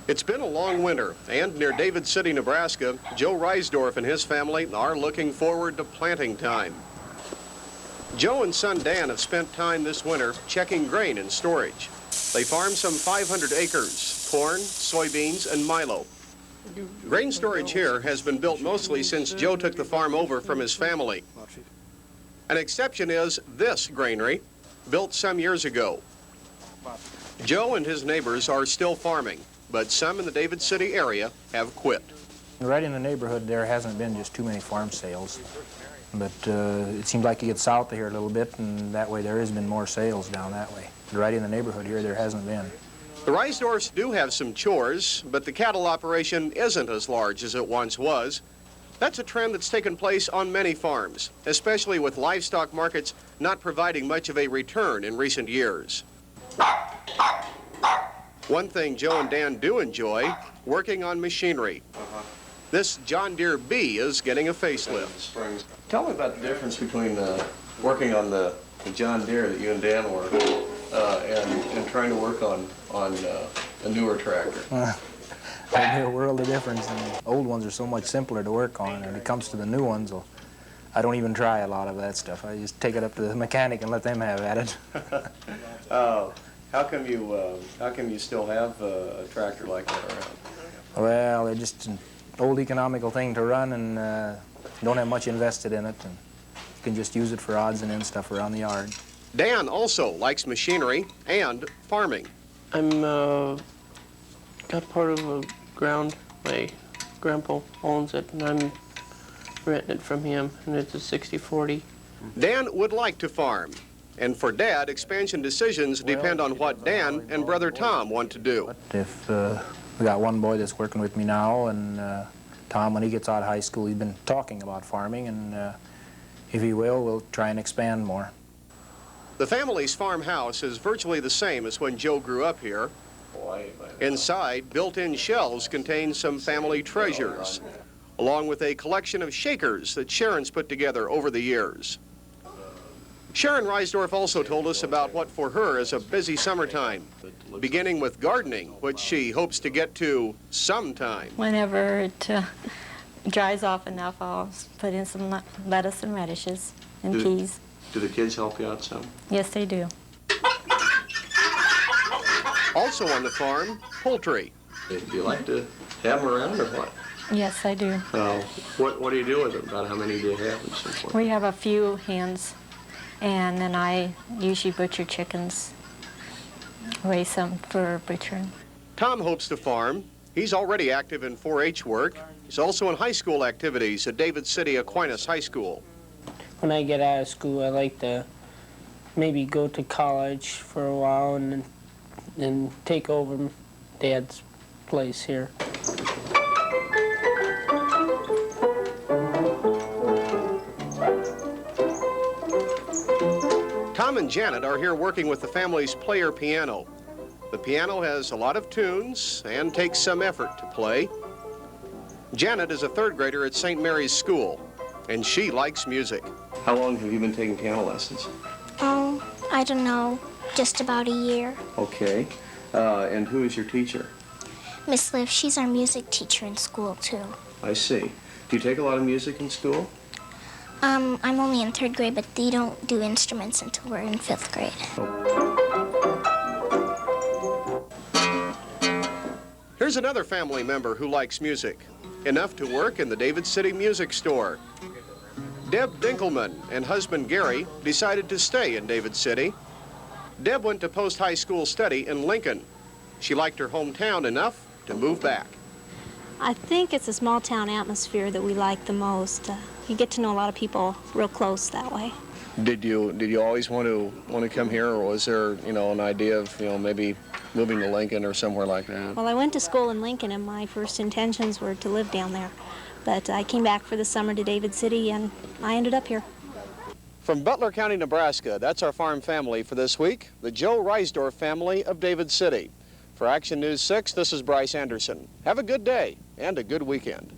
It's been a long winter, and near David City, Nebraska, Joe Reisdorff and his family are looking forward to planting time. Joe and son Dan have spent time this winter checking grain in storage. They farm some 500 acres, corn, soybeans, and milo. Grain storage here has been built mostly since Joe took the farm over from his family. An exception is this granary, built some years ago. Joe and his neighbors are still farming, but some in the David City area have quit. Right in the neighborhood there hasn't been just too many farm sales, but it seems like you get south of here a little bit, and that way there has been more sales down that way. But right in the neighborhood here there hasn't been. The Reisdorffs do have some chores, but the cattle operation isn't as large as it once was. That's a trend that's taken place on many farms, especially with livestock markets not providing much of a return in recent years. One thing Joe and Dan do enjoy, working on machinery. This John Deere B is getting a facelift. Tell me about the difference between working on the John Deere that you and Dan work and trying to work on a newer tractor. There's a world of difference, and the old ones are so much simpler to work on, and when it comes to the new ones, well, I don't even try a lot of that stuff. I just take it up to the mechanic and let them have at it. How come you still have a tractor like that around? Well, they're just an old economical thing to run, and don't have much invested in it, and you can just use it for odds and ends stuff around the yard. Dan also likes machinery and farming. I'm got part of a ground. My grandpa owns it, and I'm renting it from him, and it's a 60-40. Dan would like to farm, and for Dad, expansion decisions depend on what Dan and brother Tom want to do. If we got one boy that's working with me now, and Tom, when he gets out of high school, he's been talking about farming, and if he will, we'll try and expand more. The family's farmhouse is virtually the same as when Joe grew up here. Inside, built-in shelves contain some family treasures, along with a collection of shakers that Sharon's put together over the years. Sharon Reisdorff also told us about what for her is a busy summertime, beginning with gardening, which she hopes to get to sometime. Whenever it dries off enough, I'll put in some lettuce and radishes and peas. Do the kids help you out some? Yes, they do. Also on the farm, poultry. Do you like to have them around or what? Yes, I do. What do you do with them? About how many do you have and so forth? We have a few hens, and then I usually butcher chickens, raise them for butchering. Tom hopes to farm. He's already active in 4-H work. He's also in high school activities at David City Aquinas High School. When I get out of school, I like to maybe go to college for a while and then take over Dad's place here. Tom and Janet are here working with the family's player piano. The piano has a lot of tunes and takes some effort to play. Janet is a 3rd grader at St. Mary's School, and she likes music. How long have you been taking piano lessons? Oh, I don't know, just about a year. Okay. And who is your teacher? Miss Liv, she's our music teacher in school, too. I see. Do you take a lot of music in school? I'm only in 3rd grade, but they don't do instruments until we're in 5th grade. Here's another family member who likes music, enough to work in the David City Music Store. Deb Dinkelman and husband Gary decided to stay in David City. Deb went to post-high school study in Lincoln. She liked her hometown enough to move back. I think it's a small town atmosphere that we like the most. You get to know a lot of people real close that way. Did you always want to come here, or was there an idea of maybe moving to Lincoln or somewhere like that? Well, I went to school in Lincoln, and my first intentions were to live down there. But I came back for the summer to David City, and I ended up here. From Butler County, Nebraska, that's our farm family for this week, the Joe Reisdorff family of David City. For Action News 6, this is Bryce Anderson. Have a good day and a good weekend.